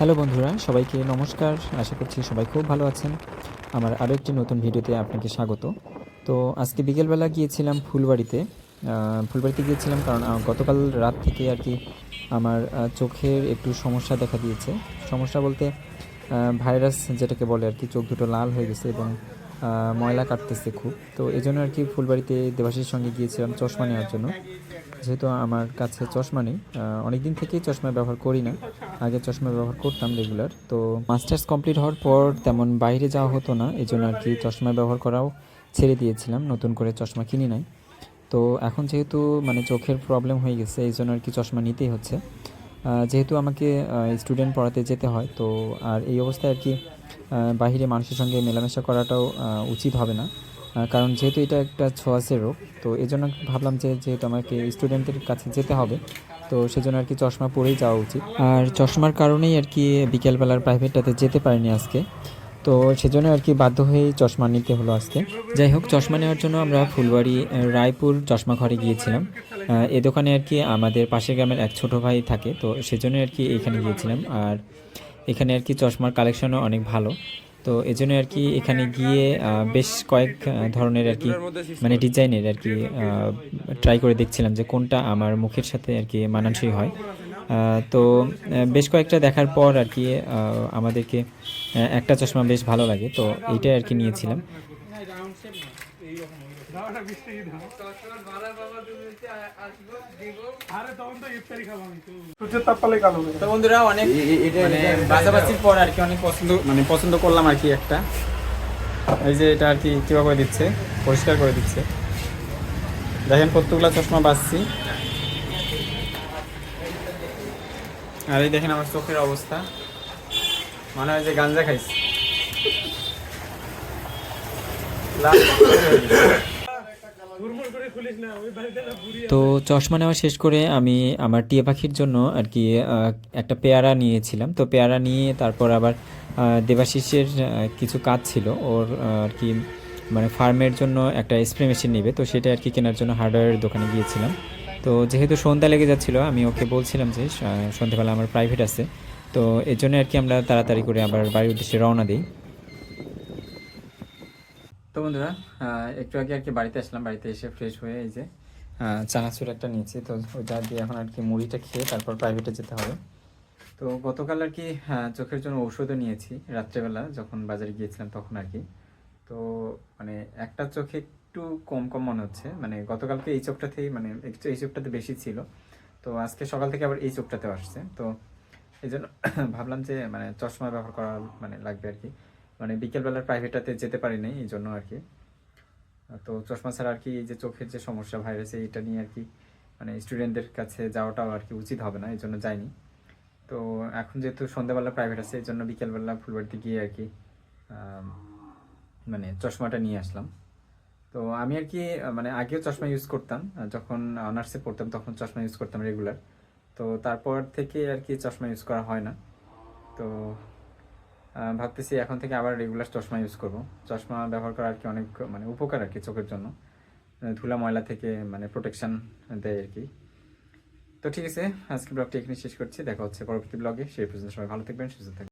Hello বন্ধুরা, সবাইকে নমস্কার। আশা করছি সবাই খুব ভালো আছেন। আমার আরও একটি নতুন ভিডিওতে আপনাকে স্বাগত। তো আজকে বিকেলবেলা গিয়েছিলাম ফুলবাড়িতে। ফুলবাড়িতে গিয়েছিলাম কারণ গতকাল রাত থেকে আর কি আমার চোখের একটু সমস্যা দেখা দিয়েছে। সমস্যা বলতে ভাইরাস যেটাকে বলে আর কি, চোখ দুটো লাল হয়ে গেছে এবং ময়লা কাটতেছে খুব। তো এই জন্য আর কি ফুলবাড়িতে দেবাশীর সঙ্গে গিয়েছিলাম চশমা নেওয়ার জন্য। যেহেতু আমার কাছে চশমা নেই, অনেক দিন থেকেই চশমা ব্যবহার করি না। আগে চশমা ব্যবহার করতাম রেগুলার। তো মাস্টার্স কমপ্লিট হওয়ার পর তেমন বাইরে যাওয়া হতো না, এই জন্য আর কি চশমা ব্যবহার করাও ছেড়ে দিয়েছিলাম, নতুন করে চশমা কিনি নাই। তো এখন যেহেতু মানে চোখের প্রবলেম হয়ে গেছে, এই জন্য আর কি চশমা নিতেই হচ্ছে। যেহেতু আমাকে স্টুডেন্ট পড়াতে যেতে হয়, তো আর এই অবস্থায় আর কি বাহিরে মানুষের সঙ্গে মেলামেশা করাটাও উচিত হবে না। কারণ যেহেতু এটা একটা ছোঁয়াচে রোগ, তো এজন্য ভাবলাম যে যেহেতু আমাকে স্টুডেন্টদের কাছে যেতে হবে, তো সেজন্য আর কি চশমা পরেই যাওয়া উচিত। আর চশমার কারণেই আর কি বিকেলবেলার প্রাইভেটটাতে যেতে পারিনি আজকে। তো সেজন্য আর কি বাধ্য হয়েই চশমা নিতে হলো আজকে। যাই হোক, চশমা নেওয়ার জন্য আমরা ফুলবাড়ি রায়পুর চশমা ঘরে গিয়েছিলাম। এই দোকানে আর কি আমাদের পাশের গ্রামের এক ছোট ভাই থাকে, তো সেজন্য আর কি এখানে গিয়েছিলাম। আর এখানে আর কি চশমার কালেকশনও অনেক ভালো। তো এজন্য আর কি এখানে গিয়ে বেশ কয়েক ধরনের আর কি মানে ডিজাইনের আর কি ট্রাই করে দেখছিলাম যে কোনটা আমার মুখের সাথে আর কি মানানসই হয়। তো বেশ কয়েকটা দেখার পর আর কি আমাদেরকে একটা চশমা বেশ ভালো লাগে, তো এইটাই আর কি নিয়েছিলাম। তো বন্ধুরা, অনেক মানে বাছাবাছির পর আর কি অনেক পছন্দ করলাম আর কি একটা। এই যে এটা আর কি কিভাবে করে দিচ্ছে, পরিষ্কার করে দিচ্ছে। দেখেন কতগুলা চশমা বাছছি। আর এই দেখেন আমার চোখের অবস্থা, মনে হয় যে গাঞ্জা খাইছি। তো চশমা নেওয়া শেষ করে আমি আমার টিয়া পাখির জন্য আর কি একটা পেয়ারা নিয়েছিলাম। তো পেয়ারা নিয়ে তারপর আবার দেবাশিসের কিছু কাজ ছিল ওর আর কি, মানে ফার্মের জন্য একটা স্প্রে মেশিন নেবে, তো সেটা আর কি কেনার জন্য হার্ডওয়্যারের দোকানে গিয়েছিলাম। তো যেহেতু সন্ধ্যা লেগে যাচ্ছিলো, আমি ওকে বলছিলাম যে সন্ধ্যাবেলা আমার প্রাইভেট আছে, তো এর জন্য আর কি আমরা তাড়াতাড়ি করে আবার বাড়ির উদ্দেশ্যে রওনা দিই। তো বন্ধুরা, একটু আগে আর কি বাড়িতে আসলাম। বাড়িতে এসে ফ্রেশ হয়ে এই যে চানাচুর একটা নিয়েছি, তো ওইটা দিয়ে এখন আর কি মুড়িটা খেয়ে তারপর প্রাইভেটে যেতে হবে। তো গতকাল আর কি চোখের জন্য ঔষধও নিয়েছি রাত্রেবেলা যখন বাজারে গিয়েছিলাম তখন আর কি। তো মানে একটা চোখে একটু কম কম মনে হচ্ছে, মানে গতকালকে এই চোখটাতেই মানে একটু এই চোখটাতে বেশি ছিল, তো আজকে সকাল থেকে আবার এই চোখটাতেও আসছে। তো এই জন্য ভাবলাম যে মানে চশমা ব্যবহার করা মানে লাগবে আর কি। মানে বিকেলবেলার প্রাইভেটটাতে যেতে পারি নাই এই জন্য আর কি। তো চশমা ছাড়া আর কি এই যে চোখের যে সমস্যা ভাইরাস, এইটা নিয়ে আর কি মানে স্টুডেন্টদের কাছে যাওয়াটাও আর কি উচিত হবে না, এই জন্য যাইনি। তো এখন যেহেতু সন্ধ্যাবেলা প্রাইভেট আছে, এই জন্য বিকেলবেলা ফুলবাড়িতে গিয়ে আর কি মানে চশমাটা নিয়ে আসলাম। তো আমি আর কি মানে আগেও চশমা ইউজ করতাম, যখন অনার্সে পড়তাম তখন চশমা ইউজ করতাম রেগুলার। তো তারপর থেকে আর কি চশমা ইউজ করা হয় না। তো ভাবতেছি এখন থেকে আবার রেগুলার চশমা ইউজ করব। চশমা ব্যবহার করা আর কি অনেক মানে উপকার আর কি চোখের জন্য, ধুলা ময়লা থেকে মানে প্রোটেকশন দেয় আর কি। তো ঠিক আছে, আজকে ব্লগটি এখানে শেষ করছি। দেখা হচ্ছে পরবর্তী ব্লগে। সেই পর্যন্ত সবাই ভালো থাকবেন, সুস্থ থাকবেন।